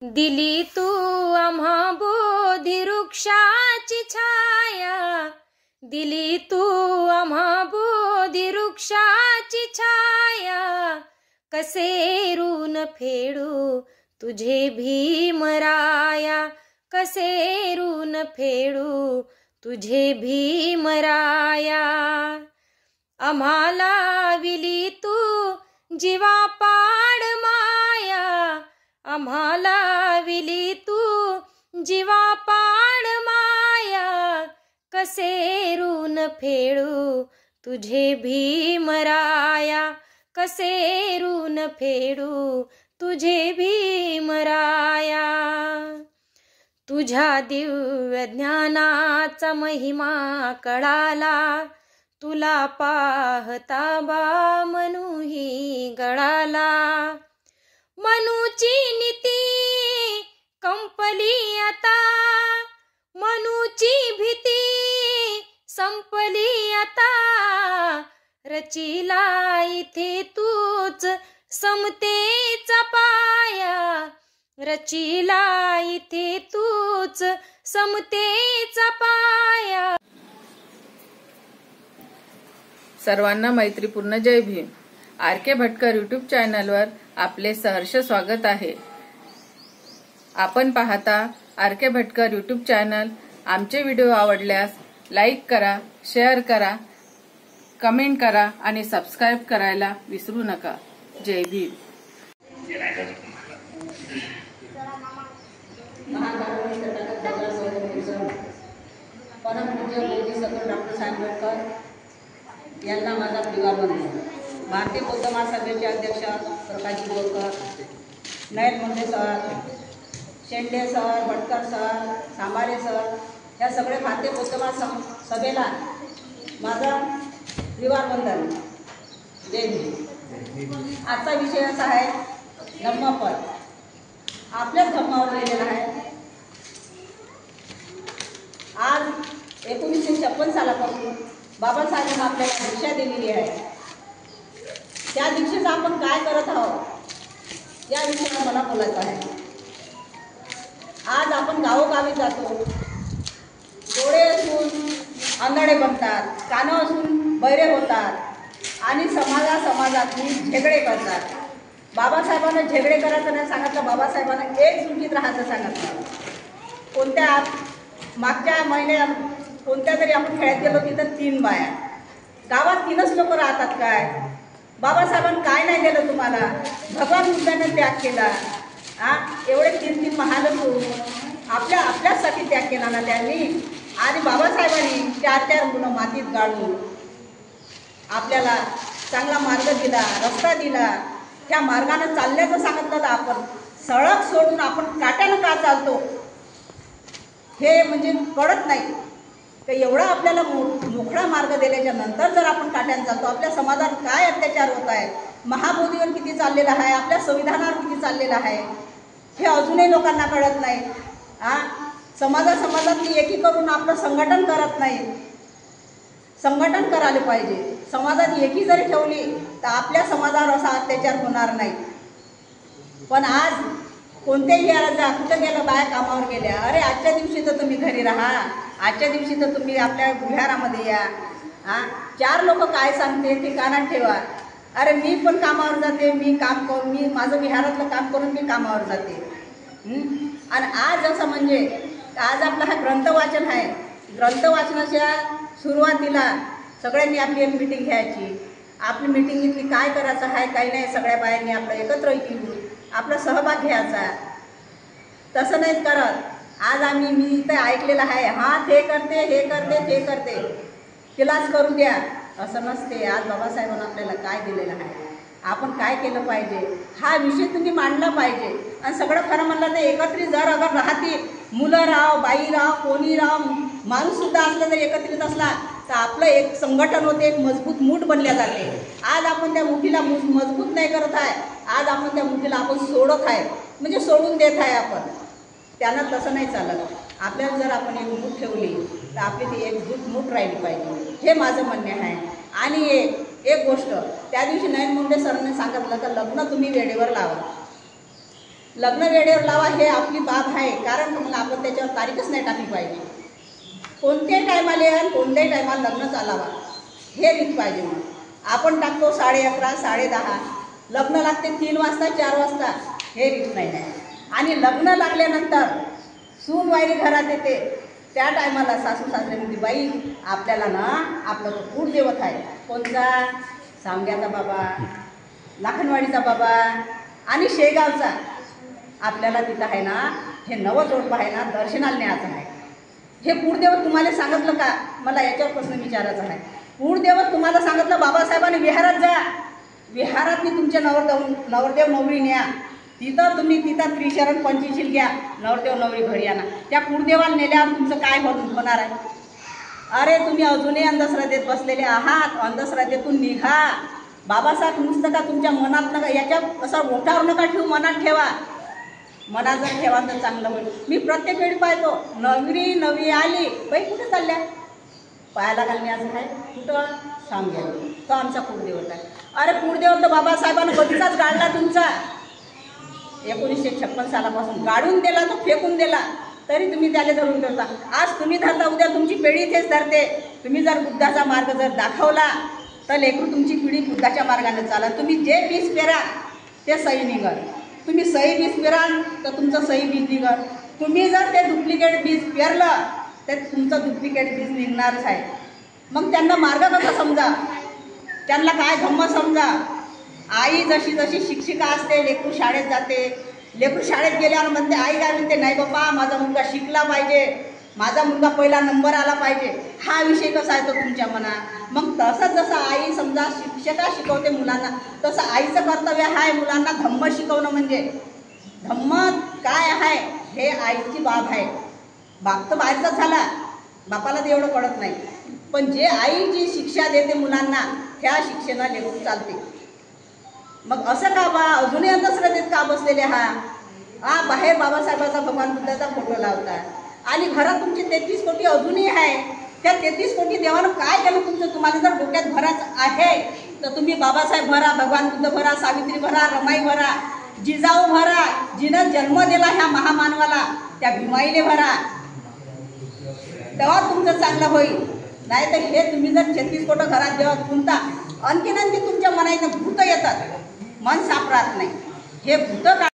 दिली तू आम्हा बोधी वृक्षाची छाया, दिली तू आम्हा बोधी वृक्षाची छाया, कसे ऋण फेडू तुझे भीमराया, कसे ऋण फेडू तुझे भीमराया। आम्हाला विली तू जीवापाड माया, आम्हाला विली तू जीवापाड माया, कसे ऋण फेडू तुझे भीमराया, कसे ऋण फेडू तुझे भीमराया। तुझ्या दिव्य ज्ञानाचा महिमा कळाला, तुला पाहता बा मनूही गळाला। मनूची नीती कंपली आता, मनूची भीती संपली आता, रचिला इथे तूच समतेचा पाया, रचिला इथे तूच समतेचा पाया। सर्वांना मैत्रीपूर्ण जय भीम। आर.के. भटकर यूट्यूब चॅनलवर आपले सहर्ष स्वागत आहे। आपण पाहता आर.के. Bhatkar YouTube channel. आमचे व्हिडिओ आवडल्यास लाईक करा, शेअर करा, कमेंट करा आणि सबस्क्राईब करायला विसरू नका। जय भीम। परमपूज्य बोधिसत्व डॉक्टर आंबेडकर यांना माझा परिवार वंदन। भारतीय बौद्ध महासभेचे अध्यक्ष Prakash Gorkar, Nayan Munde sir, Shende sir, Bhatkar sir, Sambare sir, या सगळे भारतीय बौद्ध महासभेला माझा परिवार वंदन। जय भीम। आजचा विषय असा आहे धम्मपद। आपल्याच धम्मावर लिहिलेला आहे। आज 1956 सालापासून बाबासाहेबांनी आपल्याला दीक्षा दिलेली आहे। त्या दीक्षेचा आपण काय करत आहोत या विषयावर मला बोलायचं आहे। आज आपण गावोगावी जातो, डोळे असून आंधळे बनतात, कानं असून बहिरे होतात आणि समाजातली झगडे करतात। बाबासाहेबांना झगडे करायचं नाही सांगितलं, बाबासाहेबांना एकजुटीत राहायचं सांगितलं। कोणत्या मागच्या महिन्यात कोणत्या तरी आपण खेळत गेलो, तिथं 3 बाया, गावात 3च लोक राहतात काय? बाबासाहेबांनी काय नाही दिलं तुम्हाला? भगवान बुद्धाने त्याग केला। एवढे 3 महान करून आपल्यासाठी त्याग केला ना त्यांनी। आणि बाबासाहेबांनी 4 मुलं मातीत गाळून आपल्याला चांगला मार्ग दिला, रस्ता दिला। त्या मार्गाने चालण्याचं सांगितलं तर आपण सडक सोडून आपण काट्यानं का चालतो हे म्हणजे कळत नाही। तर एवढा आपल्याला मोकळा मार्ग दिल्याच्या नंतर जर आपण काट्यानं चालतो, आपल्या समाजात काय अत्याचार होत आहे, महाबोधीवर किती चाललेला आहे, आपल्या संविधानावर किती चाललेलं आहे हे अजूनही लोकांना कळत नाही। समाजातली एकी करून आपलं संघटन करत नाही। संघटन करायला पाहिजे। समाजात एकी जरी ठेवली तर आपल्या समाजावर असा अत्याचार होणार नाही। पण आज कोणत्याही जा कुठं गेलं, बाया कामावर गेल्या, अरे आजच्या दिवशी तर तुम्ही घरी राहा, आजच्या दिवशी तर तुम्ही आपल्या विहारामध्ये या। 4 लोक काय सांगते ते कानात ठेवा। अरे मी पण कामावर जाते, मी माझं विहारातलं काम करून मी कामावर जाते। आणि आज असं म्हणजे आज आपला हा ग्रंथ वाचन आहे। ग्रंथ वाचनाच्या सुरुवातीला सगळ्यांनी आपली एक मीटिंग घ्यायची। आपली मीटिंगीतली काय करायचं आहे काय नाही सगळ्या बायांनी आपलं एकत्र येऊन आपला सहभाग घ्यायचा। तसं नाही करत। आज मी इथं ऐकलेलं आहे, ते करते, हे करते, ते करते, तिलाच करू द्या, असं नसते। आज बाबासाहेबांनी आपल्याला काय दिलेलं आहे, आपण काय केलं पाहिजे हा विषय तुम्ही मांडला पाहिजे। आणि सगळं खरं म्हणलं तर एकत्रित जर अगर राहतील, मुलं राव, बाई राव, कोणी राव, माणूससुद्धा असलं जर एकत्रित असला तर आपलं एक संघटन होते, एक मजबूत मूठ बनल्या जाते। आज आपण त्या मुठीला मजबूत नाही करत आहे, आज आपण त्या मुठीला आपण सोडत आहे, म्हणजे सोडून देत आहे आपण। त्यांना तसं नाही चालत। आपल्याला जर आपण एक मूठ ठेवली तर आपली ती एकजूट मूठ राहिली पाहिजे, हे माझं म्हणणे आहे। आणि एक गोष्ट त्या दिवशी नयन मुंडे सरने सांगितलं तर लग्न तुम्ही वेळेवर लावा। लग्न वेळेवर लावा हे आपली बाब आहे, कारण मग आपण त्याच्यावर तारीखच नाही टाकली पाहिजे. कोणत्याही टायमाला आणि कोणत्याही टायमाला लग्न चालावा हे रीत पाहिजे. मग आपण टाकतो 11:30 10:30, लग्न लागते 3 वाजता 4 वाजता, हे रीत नाही आहे. आणि लग्न लागल्यानंतर सून वायरी घरात येते, त्या टायमाला सासू सासरे म्हणते बाई आपल्याला ना आपलं तो कुळदेवत आहे, कोणता, सांग्याचा बाबा, लाखनवाडीचा बाबा आणि शेगावचा, आपल्याला तिथं आहे ना हे नवजोडपं आहे ना दर्शनाला न्यायचं आहे. हे कुळदेवत तुम्हाला सांगितलं का, मला याच्यावर प्रश्न विचारायचा आहे. कुळदेवत तुम्हाला सांगितलं बाबासाहेबांनी विहारात जा, विहारात तुमचे नवरदेव नवरी न्या, तिथं तिथं त्रिशरण पंचशील घ्या, नवरदेव नवरी घरी आणा. त्या कुळदेवाला नेल्यावर तुमचं काय होणार आहे? अरे तुम्ही अजूनही अंधश्रद्धेत बसलेले आहात, अंधश्रद्धेतून निघा. बाबासाहेब नुसतं का तुमच्या मनात नका, याच्या असं ओठावर नका ठेवू, मनात ठेवा. मनात जर ठेवा तर चांगलं होईल. मी प्रत्येक वेळी पाहतो नवी आली बाई कुठे चालल्या, पायाला घालण्याचं आहे कुठं, सांग्या, तो आमचा कुळदेवत आहे. अरे कुळदेवत तर बाबासाहेबांना कधीचाच गाडला तुमचा, 1956 सालापासून गाडून दिला, तो फेकून दिला, तरी तुम्ही त्याला धरून ठेवता. आज तुम्ही धरता, उद्या तुमची पिढी तेच धरते. तुम्ही जर बुद्धाचा मार्ग जर दाखवला तर लेकरू तुमची पिढी बुद्धाच्या मार्गाने चाला. तुम्ही जे बीज पेरा ते सही निघल, तुम्ही सही बीज पेराल तर तुमचं सही बीज निघल. तुम्ही जर ते डुप्लिकेट बीज पेरलं तर तुमचं डुप्लिकेट बीज निघणारच आहे. मग त्यांना मार्ग कसा समजा, त्यांना काय धम्म समजा. आई जशी जशी शिक्षिका असते, लेकरू शाळेत जाते, लेकरू शाळेत गेल्यावर म्हणते, आई काय म्हणते, नाही बाबा माझा मुलगा शिकला पाहिजे, माझा मुलगा पहिला नंबर आला पाहिजे. हा विषय कसा आहे तो तुमच्या मनात. मग तसंच जसं आई समजा शिक्षका शिकवते मुलांना, तसं आईचं कर्तव्य आहे मुलांना धम्म शिकवणं. म्हणजे धम्म काय आहे हे आईची बाब आहे. बाप तर बाहेरचाच झाला, बापाला ते एवढं कळत नाही, पण जे आई जी शिक्षा देते मुलांना त्या शिक्षेला लेकरू चालते. मग असं का बा अजूनही अंधश्रद्धेत का बसलेले बाहेर बाबासाहेबाचा भगवान बुद्धाचा फोटो लावतात आणि घरात तुमचे 33 कोटी अजूनही आहे. त्या 33 कोटी देवानं काय केलं तुमचं, तुम्हाला जर डोक्यात भरायचं आहे तर तुम्ही बाबासाहेब भरा, भगवान बुद्ध भरा, सावित्री भरा, रमाई भरा, जिजाऊ भरा, जिनं जन्म दिला ह्या महामानवाला त्या भीमाईले भरा, तेव्हा तुमचं चांगलं होईल. नाही तर हे तुम्ही जर 36 कोटी घरात जेव्हा गुंता, आणखी तुमच्या मनात भूत येतात, मन साफ राहत नाही. हे भूत